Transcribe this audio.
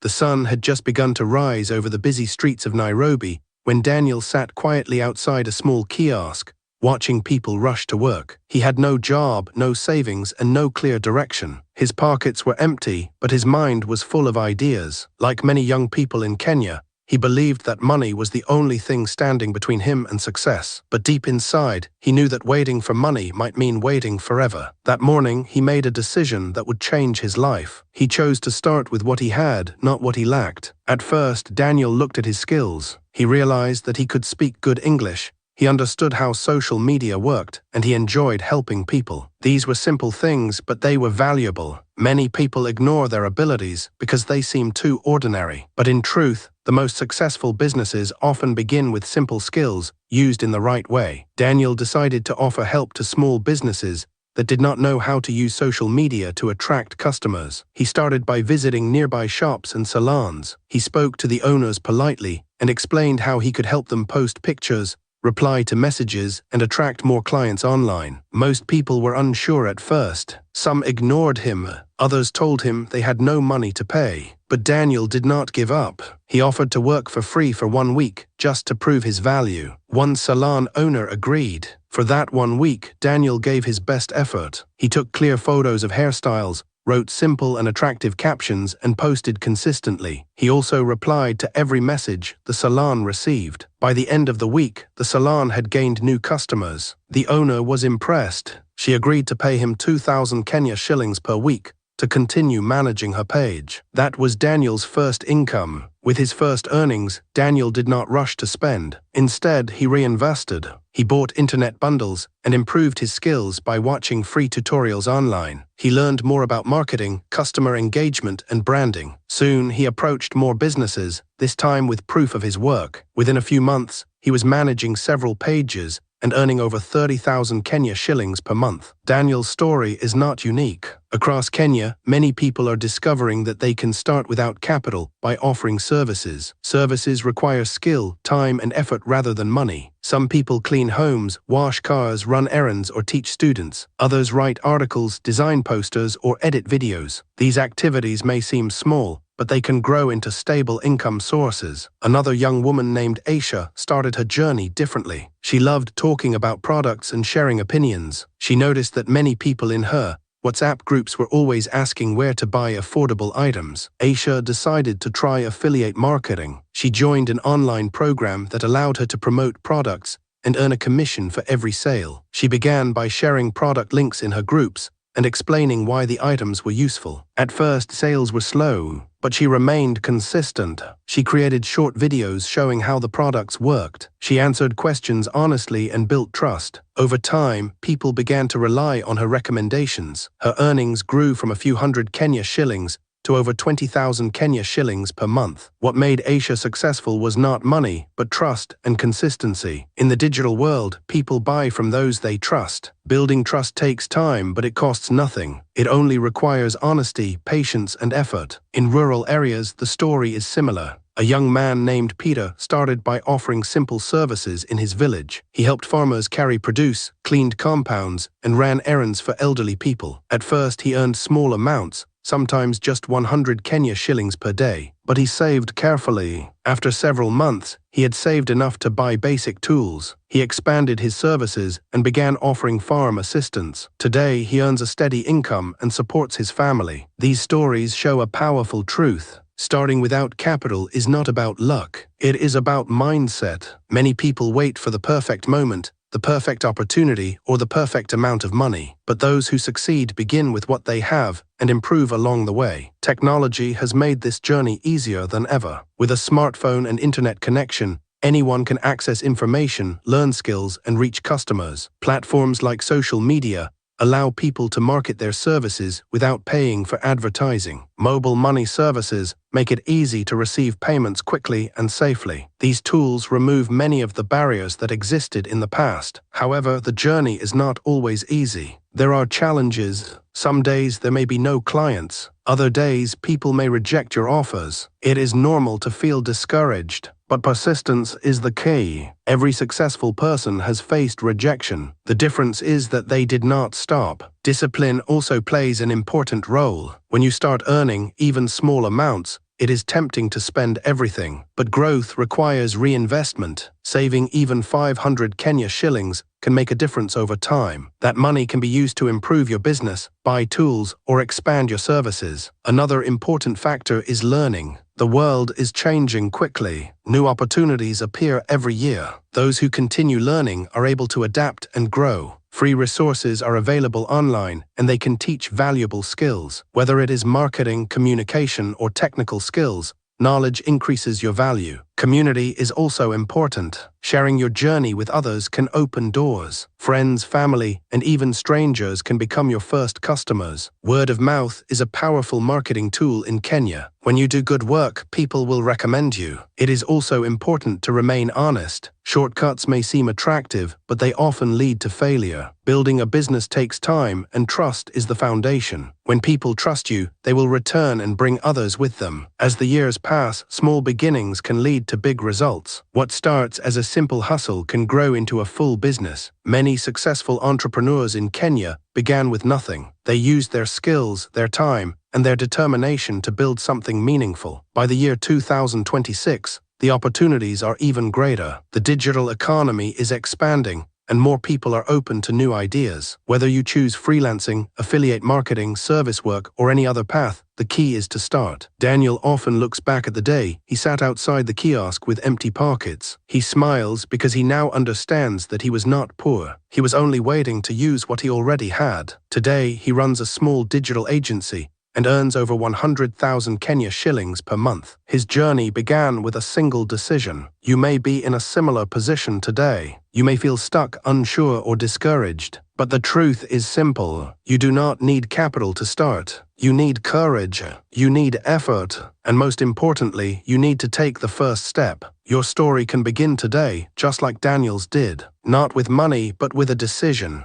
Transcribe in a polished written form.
The sun had just begun to rise over the busy streets of Nairobi when Daniel sat quietly outside a small kiosk, watching people rush to work. He had no job, no savings, and no clear direction. His pockets were empty, but his mind was full of ideas. Like many young people in Kenya, he believed that money was the only thing standing between him and success. But deep inside, he knew that waiting for money might mean waiting forever. That morning, he made a decision that would change his life. He chose to start with what he had, not what he lacked. At first, Daniel looked at his skills. He realized that he could speak good English. He understood how social media worked, and he enjoyed helping people. These were simple things, but they were valuable. Many people ignore their abilities because they seem too ordinary. But in truth, the most successful businesses often begin with simple skills used in the right way. Daniel decided to offer help to small businesses that did not know how to use social media to attract customers. He started by visiting nearby shops and salons. He spoke to the owners politely and explained how he could help them post pictures, reply to messages, and attract more clients online. Most people were unsure at first. Some ignored him. Others told him they had no money to pay. But Daniel did not give up. He offered to work for free for 1 week, just to prove his value. One salon owner agreed. For that 1 week, Daniel gave his best effort. He took clear photos of hairstyles, wrote simple and attractive captions, and posted consistently. He also replied to every message the salon received. By the end of the week, the salon had gained new customers. The owner was impressed. She agreed to pay him 2,000 Kenya shillings per week to continue managing her page. That was Daniel's first income. With his first earnings, Daniel did not rush to spend. Instead, he reinvested. He bought internet bundles and improved his skills by watching free tutorials online. He learned more about marketing, customer engagement, and branding. Soon, he approached more businesses, this time with proof of his work. Within a few months, he was managing several pages and earning over 30,000 Kenya shillings per month. Daniel's story is not unique. Across Kenya, many people are discovering that they can start without capital by offering services. Services require skill, time, and effort rather than money. Some people clean homes, wash cars, run errands, or teach students. Others write articles, design posters, or edit videos. These activities may seem small, but they can grow into stable income sources. Another young woman named Aisha started her journey differently. She loved talking about products and sharing opinions. She noticed that many people in her WhatsApp groups were always asking where to buy affordable items. Aisha decided to try affiliate marketing. She joined an online program that allowed her to promote products and earn a commission for every sale. She began by sharing product links in her groups and explaining why the items were useful. At first, sales were slow, but she remained consistent. She created short videos showing how the products worked. She answered questions honestly and built trust. Over time, people began to rely on her recommendations. Her earnings grew from a few hundred Kenya shillings to over 20,000 Kenya shillings per month. What made Aisha successful was not money, but trust and consistency. In the digital world, people buy from those they trust. Building trust takes time, but it costs nothing. It only requires honesty, patience, and effort. In rural areas, the story is similar. A young man named Peter started by offering simple services in his village. He helped farmers carry produce, cleaned compounds, and ran errands for elderly people. At first, he earned small amounts, sometimes just 100 Kenya shillings per day, but he saved carefully. After several months, he had saved enough to buy basic tools. He expanded his services and began offering farm assistance. Today, he earns a steady income and supports his family. These stories show a powerful truth. Starting without capital is not about luck. It is about mindset. Many people wait for the perfect moment, the perfect opportunity, or the perfect amount of money. But those who succeed begin with what they have and improve along the way. Technology has made this journey easier than ever. With a smartphone and internet connection, anyone can access information, learn skills, and reach customers. Platforms like social media allow people to market their services without paying for advertising. Mobile money services make it easy to receive payments quickly and safely. These tools remove many of the barriers that existed in the past. However, the journey is not always easy. There are challenges. Some days there may be no clients. Other days people may reject your offers. It is normal to feel discouraged, but persistence is the key. Every successful person has faced rejection. The difference is that they did not stop. Discipline also plays an important role. When you start earning even small amounts, it is tempting to spend everything, but growth requires reinvestment. Saving even 500 Kenya shillings can make a difference over time. That money can be used to improve your business, buy tools, or expand your services. Another important factor is learning. The world is changing quickly. New opportunities appear every year. Those who continue learning are able to adapt and grow. Free resources are available online, and they can teach valuable skills. Whether it is marketing, communication, or technical skills, knowledge increases your value. Community is also important. Sharing your journey with others can open doors. Friends, family, and even strangers can become your first customers. Word of mouth is a powerful marketing tool in Kenya. When you do good work, people will recommend you. It is also important to remain honest. Shortcuts may seem attractive, but they often lead to failure. Building a business takes time, and trust is the foundation. When people trust you, they will return and bring others with them. As the years pass, small beginnings can lead to big results. What starts as a simple hustle can grow into a full business. Many successful entrepreneurs in Kenya began with nothing. They used their skills, their time, and their determination to build something meaningful. By the year 2026, the opportunities are even greater. The digital economy is expanding, and more people are open to new ideas. Whether you choose freelancing, affiliate marketing, service work, or any other path, the key is to start. Daniel often looks back at the day he sat outside the kiosk with empty pockets. He smiles because he now understands that he was not poor. He was only waiting to use what he already had. Today, he runs a small digital agency and earns over 100,000 Kenya shillings per month. His journey began with a single decision. You may be in a similar position today. You may feel stuck, unsure, or discouraged. But the truth is simple. You do not need capital to start. You need courage. You need effort. And most importantly, you need to take the first step. Your story can begin today, just like Daniel's did. Not with money, but with a decision.